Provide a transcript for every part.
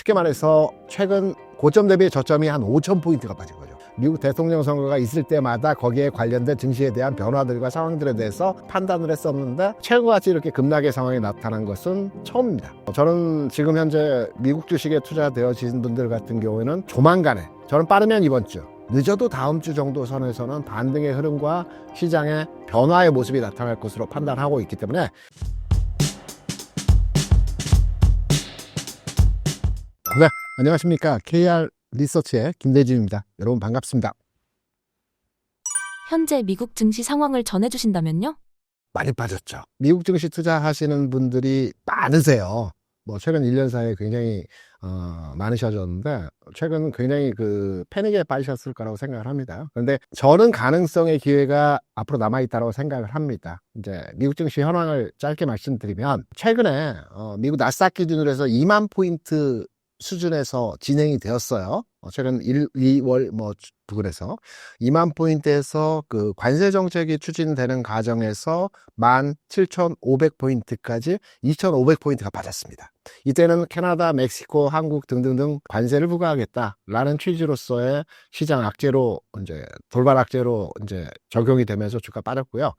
쉽게 말해서 최근 고점 대비 저점이 한 5,000포인트가 빠진 거죠. 미국 대통령 선거가 있을 때마다 거기에 관련된 증시에 대한 변화들과 상황들에 대해서 판단을 했었는데 최근같이 이렇게 급락의 상황이 나타난 것은 처음입니다. 저는 지금 현재 미국 주식에 투자되어진 분들 같은 경우에는 조만간에, 저는 빠르면 이번 주, 늦어도 다음 주 정도 선에서는 반등의 흐름과 시장의 변화의 모습이 나타날 것으로 판단하고 있기 때문에 네, 안녕하십니까. KR 리서치의 김대진입니다. 여러분 반갑습니다. 현재 미국 증시 상황을 전해주신다면요? 많이 빠졌죠. 미국 증시 투자하시는 분들이 많으세요. 최근 1년 사이에 굉장히 많으셔졌는데 최근 굉장히 패닉에 빠지셨을 거라고 생각을 합니다. 그런데 저는 가능성의 기회가 앞으로 남아있다고 생각을 합니다. 이제 미국 증시 현황을 짧게 말씀드리면 최근에 미국 나스닥 기준으로 해서 2만 포인트 수준에서 진행이 되었어요. 최근 2월 부근에서 2만 포인트에서 관세 정책이 추진되는 과정에서 17,500포인트까지 2,500포인트가 빠졌습니다. 이때는 캐나다, 멕시코, 한국 등등등 관세를 부과하겠다라는 취지로서의 시장 악재로 돌발 악재로 적용이 되면서 주가 빠졌고요.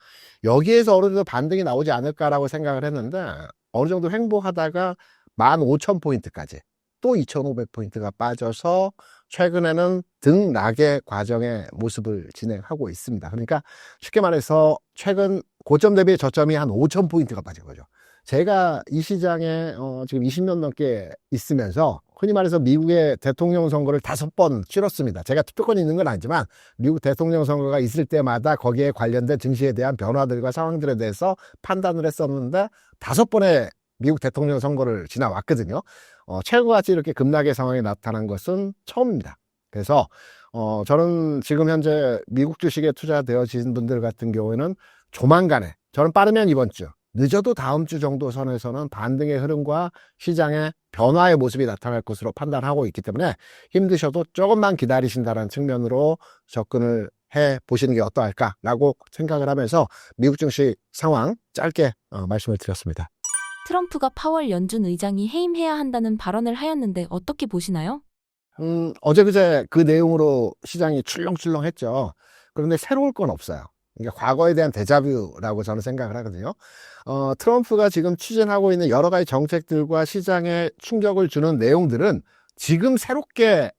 여기에서 어느 정도 반등이 나오지 않을까라고 생각을 했는데 어느 정도 횡보하다가 15,000포인트까지 또 2,500포인트가 빠져서 최근에는 등락의 과정의 모습을 진행하고 있습니다. 그러니까 쉽게 말해서 최근 고점 대비 저점이 한 5,000포인트가 빠진 거죠. 제가 이 시장에 지금 20년 넘게 있으면서 흔히 말해서 미국의 대통령 선거를 5번 치렀습니다. 제가 투표권이 있는 건 아니지만 미국 대통령 선거가 있을 때마다 거기에 관련된 증시에 대한 변화들과 상황들에 대해서 판단을 했었는데 5번의 미국 대통령 선거를 지나왔거든요. 최근같이 이렇게 급락의 상황이 나타난 것은 처음입니다. 그래서 저는 지금 현재 미국 주식에 투자되어진 분들 같은 경우에는 조만간에, 저는 빠르면 이번 주, 늦어도 다음 주 정도 선에서는 반등의 흐름과 시장의 변화의 모습이 나타날 것으로 판단하고 있기 때문에 힘드셔도 조금만 기다리신다는 측면으로 접근을 해 보시는 게 어떠할까라고 생각을 하면서 미국 증시 상황 짧게 말씀을 드렸습니다. 트럼프가 파월 연준 의장이 해임해야 한다는 발언을 하였는데 어떻게 보시나요? 어제 그제 그 내용으로 시장이 출렁출렁했죠. 그런데 새로울 건 없어요. 그러니까 과거에 대한 데자뷰라고 저는 생각을 하거든요. 트럼프가 지금 추진하고 있는 여러 가지 정책들과 시장에 충격을 주는 내용들은 지금 새롭게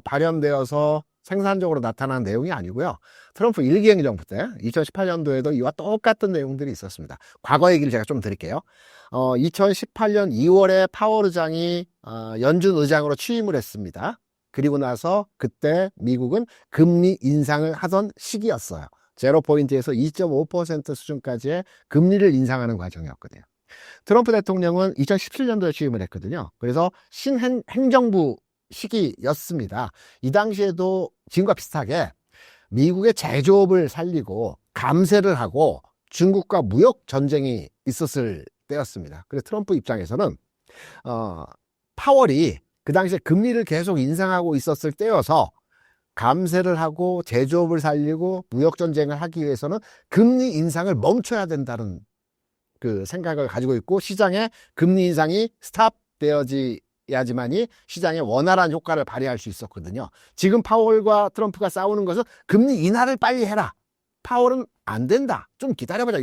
발현되어서 생산적으로 나타난 내용이 아니고요. 트럼프 1기 행정부 때 2018년도에도 이와 똑같은 내용들이 있었습니다. 과거 얘기를 제가 좀 드릴게요. 2018년 2월에 파월 의장이 연준 의장으로 취임을 했습니다. 그리고 나서 그때 미국은 금리 인상을 하던 시기였어요. 0포인트에서 2.5% 수준까지의 금리를 인상하는 과정이었거든요. 트럼프 대통령은 2017년도에 취임을 했거든요. 그래서 신행정부 시기였습니다. 이 당시에도 지금과 비슷하게 미국의 제조업을 살리고 감세를 하고 중국과 무역 전쟁이 있었을 때였습니다. 그래서 트럼프 입장에서는 파월이 그 당시에 금리를 계속 인상하고 있었을 때여서 감세를 하고 제조업을 살리고 무역 전쟁을 하기 위해서는 금리 인상을 멈춰야 된다는 생각을 가지고 있고 시장에 금리 인상이 스탑되어야지만이 시장에 원활한 효과를 발휘할 수 있었거든요. 지금 파월과 트럼프가 싸우는 것은 금리 인하를 빨리 해라. 파월은 안 된다. 좀 기다려보자.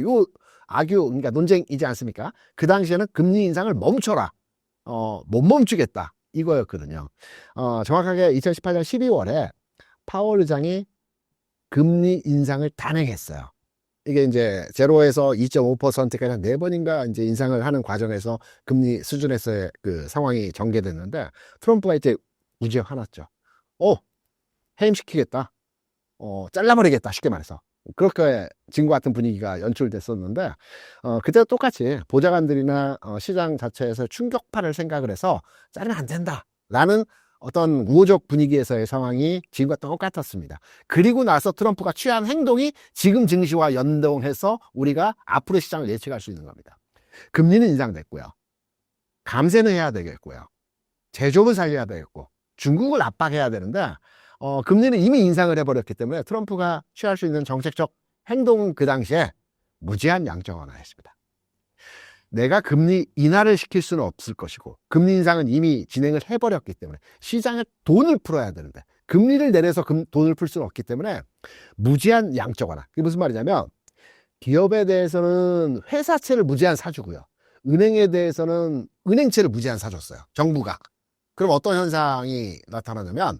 그러니까 논쟁이지 않습니까? 그 당시에는 금리 인상을 멈춰라. 못 멈추겠다. 이거였거든요. 정확하게 2018년 12월에 파월 의장이 금리 인상을 단행했어요. 이게 이제 0에서 2.5%까지 한 4번인가 이제 인상을 하는 과정에서 금리 수준에서의 상황이 전개됐는데 트럼프가 이제 우지에 화났죠. 해임시키겠다. 잘라버리겠다. 쉽게 말해서. 그렇게 지금과 같은 분위기가 연출됐었는데 그때도 똑같이 보좌관들이나 시장 자체에서 충격파를 생각을 해서 자르면 안 된다 라는 어떤 우호적 분위기에서의 상황이 지금과 똑같았습니다. 그리고 나서 트럼프가 취한 행동이 지금 증시와 연동해서 우리가 앞으로 시장을 예측할 수 있는 겁니다. 금리는 인상됐고요. 감세는 해야 되겠고요. 제조업을 살려야 되겠고 중국을 압박해야 되는데 금리는 이미 인상을 해버렸기 때문에 트럼프가 취할 수 있는 정책적 행동은 그 당시에 무제한 양적 완화했습니다. 내가 금리 인하를 시킬 수는 없을 것이고 금리 인상은 이미 진행을 해버렸기 때문에 시장에 돈을 풀어야 되는데 금리를 내려서 돈을 풀 수는 없기 때문에 무제한 양적 완화. 그게 무슨 말이냐면 기업에 대해서는 회사채를 무제한 사주고요. 은행에 대해서는 은행채를 무제한 사줬어요. 정부가. 그럼 어떤 현상이 나타나냐면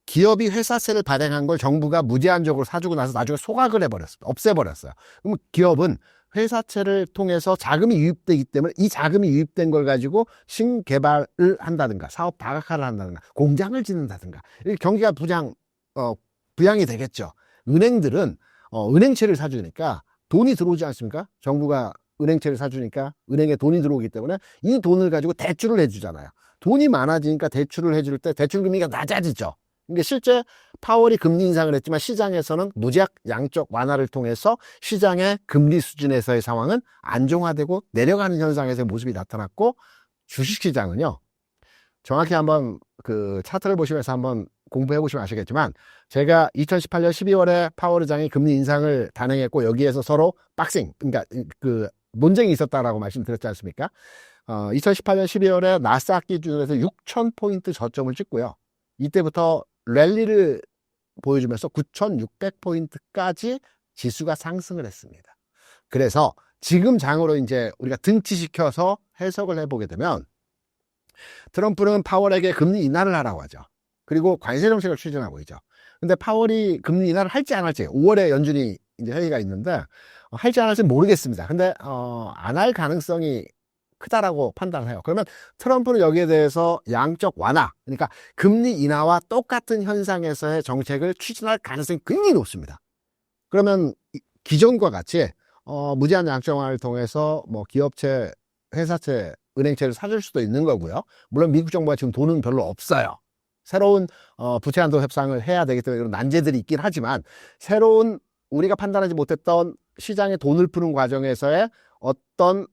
기업이 회사채를 발행한 걸 정부가 무제한적으로 사주고 나서 나중에 소각을 해버렸습니다. 없애버렸어요. 그럼 기업은 회사채를 통해서 자금이 유입되기 때문에 이 자금이 유입된 걸 가지고 신개발을 한다든가 사업 다각화를 한다든가 공장을 짓는다든가 경기가 부양이 되겠죠. 은행들은 은행채를 사주니까 돈이 들어오지 않습니까? 정부가 은행채를 사주니까 은행에 돈이 들어오기 때문에 이 돈을 가지고 대출을 해주잖아요. 돈이 많아지니까 대출을 해줄 때 대출 금리가 낮아지죠. 그러니까 실제 파월이 금리 인상을 했지만 시장에서는 무제한 양적 완화를 통해서 시장의 금리 수준에서의 상황은 안정화되고 내려가는 현상에서의 모습이 나타났고 주식시장은요. 정확히 한번 그 차트를 보시면서 한번 공부해 보시면 아시겠지만 제가 2018년 12월에 파월 의장이 금리 인상을 단행했고 여기에서 서로 박싱, 그러니까 그 논쟁이 있었다라고 말씀드렸지 않습니까? 2018년 12월에 나스닥 기준에서 6,000포인트 저점을 찍고요. 이때부터 랠리를 보여주면서 9,600포인트까지 지수가 상승을 했습니다. 그래서 지금 장으로 이제 우리가 등치시켜서 해석을 해보게 되면 트럼프는 파월에게 금리 인하를 하라고 하죠. 그리고 관세 정책을 추진하고 있죠. 근데 파월이 금리 인하를 할지 안 할지 5월에 연준이 이제 회의가 있는데 할지 안 할지 모르겠습니다. 근데 안 할 가능성이 크다라고 판단을 해요. 그러면 트럼프는 여기에 대해서 양적 완화, 그러니까 금리 인하와 똑같은 현상에서의 정책을 추진할 가능성이 굉장히 높습니다. 그러면 기존과 같이 무제한 양적 완화를 통해서 뭐 기업채, 회사채, 은행채를 사줄 수도 있는 거고요. 물론 미국 정부가 지금 돈은 별로 없어요. 새로운 부채 한도 협상을 해야 되기 때문에 이런 난제들이 있긴 하지만 새로운 우리가 판단하지 못했던 시장에 돈을 푸는 과정에서의 어떤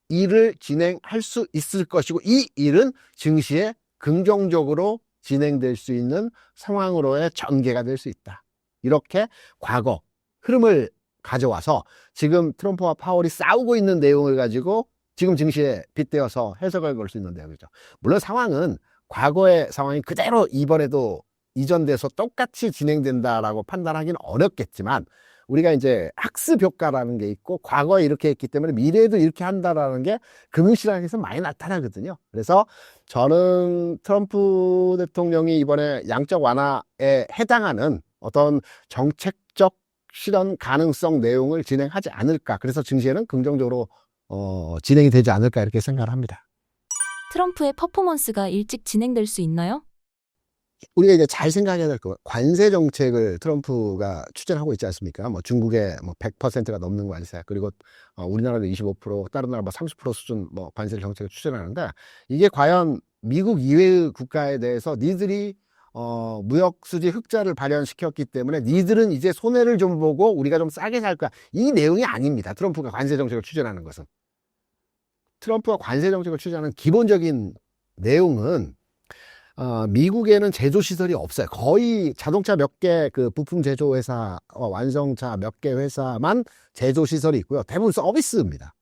일을 진행할 수 있을 것이고 이 일은 증시에 긍정적으로 진행될 수 있는 상황으로의 전개가 될 수 있다. 이렇게 과거 흐름을 가져와서 지금 트럼프와 파월이 싸우고 있는 내용을 가지고 지금 증시에 빗대어서 해석을 걸 수 있는 내용이죠. 물론 상황은 과거의 상황이 그대로 이번에도 이전돼서 똑같이 진행된다라고 판단하기는 어렵겠지만 우리가 이제 학습 효과라는 게 있고 과거에 이렇게 했기 때문에 미래에도 이렇게 한다라는 게 금융시장에서 많이 나타나거든요. 그래서 저는 트럼프 대통령이 이번에 양적 완화에 해당하는 어떤 정책적 실현 가능성 내용을 진행하지 않을까. 그래서 증시에는 긍정적으로 진행이 되지 않을까 이렇게 생각을 합니다. 트럼프의 퍼포먼스가 일찍 진행될 수 있나요? 우리가 이제 잘 생각해야 될 거, 관세 정책을 트럼프가 추진하고 있지 않습니까? 뭐 중국에 뭐 100%가 넘는 관세, 그리고 우리나라도 25%, 다른 나라 뭐 30% 수준 뭐 관세 정책을 추진하는데 이게 과연 미국 이외의 국가에 대해서 니들이 무역 수지 흑자를 발현시켰기 때문에 니들은 이제 손해를 좀 보고 우리가 좀 싸게 살 거야. 이 내용이 아닙니다. 트럼프가 관세 정책을 추진하는 것은. 트럼프가 관세 정책을 추진하는 기본적인 내용은 미국에는 제조시설이 없어요. 거의 자동차 몇 개 그 부품 제조회사, 완성차 몇 개 회사만 제조시설이 있고요. 대부분 서비스입니다.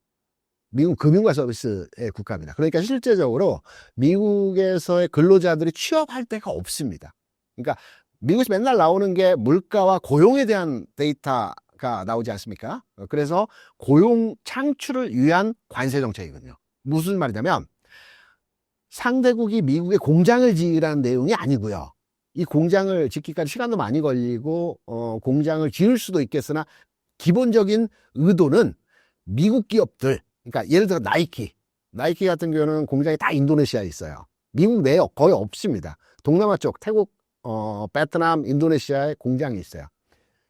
미국 금융과 서비스의 국가입니다. 그러니까 실제적으로 미국에서의 근로자들이 취업할 데가 없습니다. 그러니까 미국에서 맨날 나오는 게 물가와 고용에 대한 데이터가 나오지 않습니까? 그래서 고용 창출을 위한 관세 정책이거든요. 무슨 말이냐면 상대국이 미국에 공장을 지으라는 내용이 아니고요. 이 공장을 짓기까지 시간도 많이 걸리고 공장을 지을 수도 있겠으나 기본적인 의도는 미국 기업들, 그러니까 예를 들어 나이키 같은 경우는 공장이 다 인도네시아에 있어요. 미국 내에 거의 없습니다. 동남아 쪽 태국, 베트남, 인도네시아에 공장이 있어요.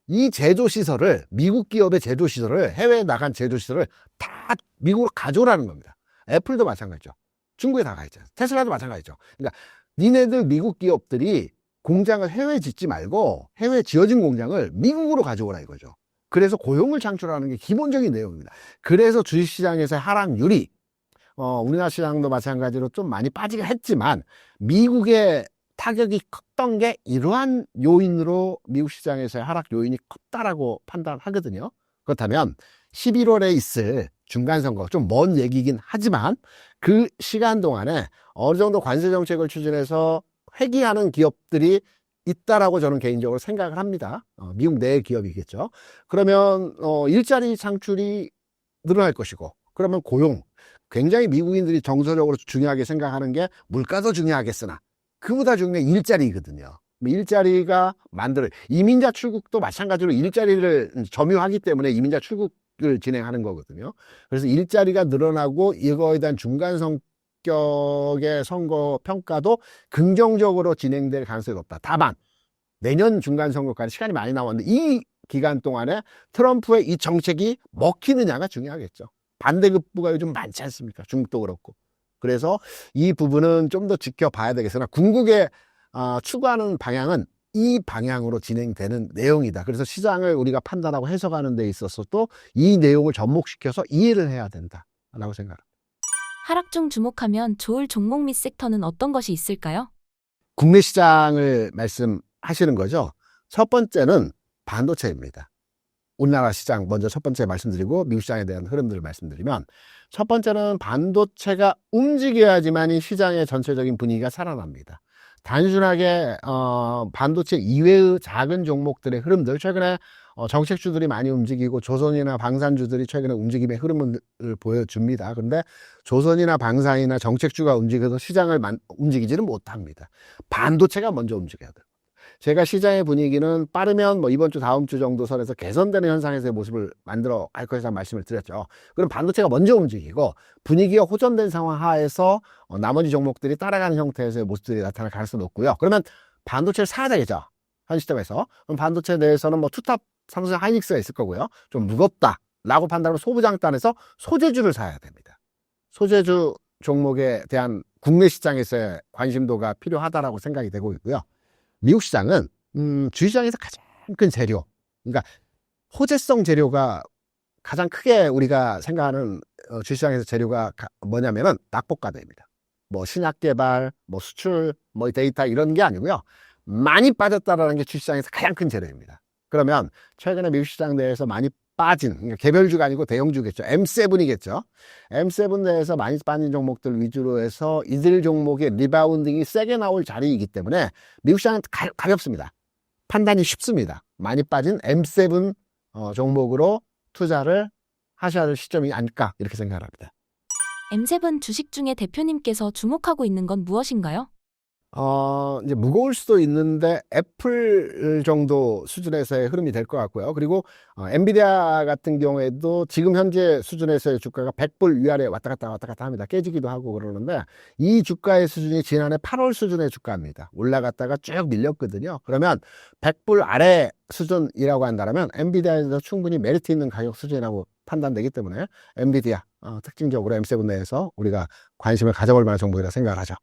이 제조시설을 미국 기업의 제조시설을 해외에 나간 제조시설을 다 미국으로 가져오라는 겁니다. 애플도 마찬가지죠. 중국에 다 가 있죠. 테슬라도 마찬가지죠. 그러니까 니네들 미국 기업들이 공장을 해외에 짓지 말고 해외에 지어진 공장을 미국으로 가져오라 이거죠. 그래서 고용을 창출하는 게 기본적인 내용입니다. 그래서 주식시장에서의 하락률이 우리나라 시장도 마찬가지로 좀 많이 빠지긴 했지만 미국의 타격이 컸던 게 이러한 요인으로 미국 시장에서의 하락 요인이 컸다라고 판단하거든요. 그렇다면 11월에 있을 중간선거, 좀 먼 얘기긴 하지만 그 시간 동안에 어느 정도 관세 정책을 추진해서 회귀하는 기업들이 있다라고 저는 개인적으로 생각을 합니다. 미국 내 기업이겠죠. 그러면 일자리 창출이 늘어날 것이고, 그러면 고용, 굉장히 미국인들이 정서적으로 중요하게 생각하는 게 물가도 중요하겠으나 그보다 중요한 게 일자리거든요. 일자리가 이민자 출국도 마찬가지로 일자리를 점유하기 때문에 이민자 출국을 진행하는 거거든요. 그래서 일자리가 늘어나고 이거에 대한 중간 성격의 선거 평가도 긍정적으로 진행될 가능성이 높다. 다만 내년 중간 선거까지 시간이 많이 남았는데 이 기간 동안에 트럼프의 이 정책이 먹히느냐가 중요하겠죠. 반대급부가 요즘 많지 않습니까? 중국도 그렇고. 그래서 이 부분은 좀 더 지켜봐야 되겠으나 궁극의 추구하는 방향은 이 방향으로 진행되는 내용이다. 그래서 시장을 우리가 판단하고 해석하는 데 있어서도 이 내용을 접목시켜서 이해를 해야 된다라고 생각합니다. 하락 중 주목하면 좋을 종목 및 섹터는 어떤 것이 있을까요? 국내 시장을 말씀하시는 거죠. 첫 번째는 반도체입니다. 우리나라 시장 먼저 첫 번째 말씀드리고 미국 시장에 대한 흐름들을 말씀드리면, 첫 번째는 반도체가 움직여야지만 이 시장의 전체적인 분위기가 살아납니다. 단순하게 반도체 이외의 작은 종목들의 흐름들, 최근에 정책주들이 많이 움직이고 조선이나 방산주들이 최근에 움직임의 흐름을 보여줍니다. 그런데 조선이나 방산이나 정책주가 움직여서 시장을 움직이지는 못합니다. 반도체가 먼저 움직여야 돼요. 제가 시장의 분위기는 빠르면 이번 주 다음 주 정도 선에서 개선되는 현상에서의 모습을 만들어 갈 것이라는 말씀을 드렸죠. 그럼 반도체가 먼저 움직이고 분위기가 호전된 상황 하에서 나머지 종목들이 따라가는 형태에서의 모습들이 나타날 가능성이 높고요. 그러면 반도체를 사야 되겠죠, 현 시점에서. 그럼 반도체 내에서는 투탑 삼성 하이닉스가 있을 거고요. 좀 무겁다 라고 판단하면 소부장단에서 소재주를 사야 됩니다. 소재주 종목에 대한 국내 시장에서의 관심도가 필요하다라고 생각이 되고 있고요. 미국 시장은 주시장에서 가장 큰 재료, 그러니까 호재성 재료가 가장 크게 우리가 생각하는 주시장에서 재료가 뭐냐면은 낙폭과대입니다. 신약 개발, 수출, 데이터 이런 게 아니고요. 많이 빠졌다라는 게 주시장에서 가장 큰 재료입니다. 그러면 최근에 미국 시장 내에서 많이 빠진, 그러니까 개별주가 아니고 대형주겠죠. M7이겠죠. M7 내에서 많이 빠진 종목들 위주로 해서 이들 종목의 리바운딩이 세게 나올 자리이기 때문에 미국 시장은 가볍습니다. 판단이 쉽습니다. 많이 빠진 M7 종목으로 투자를 하셔야 할 시점이 아닐까 이렇게 생각합니다. M7 주식 중에 대표님께서 주목하고 있는 건 무엇인가요? 이제 무거울 수도 있는데 애플 정도 수준에서의 흐름이 될 것 같고요. 그리고 엔비디아 같은 경우에도 지금 현재 수준에서의 주가가 100불 위아래 왔다 갔다 합니다. 깨지기도 하고 그러는데 이 주가의 수준이 지난해 8월 수준의 주가입니다. 올라갔다가 쭉 밀렸거든요. 그러면 100불 아래 수준이라고 한다면 엔비디아에서 충분히 메리트 있는 가격 수준이라고 판단되기 때문에 엔비디아 특징적으로 M7 내에서 우리가 관심을 가져볼 만한 종목이라고 생각을 하죠.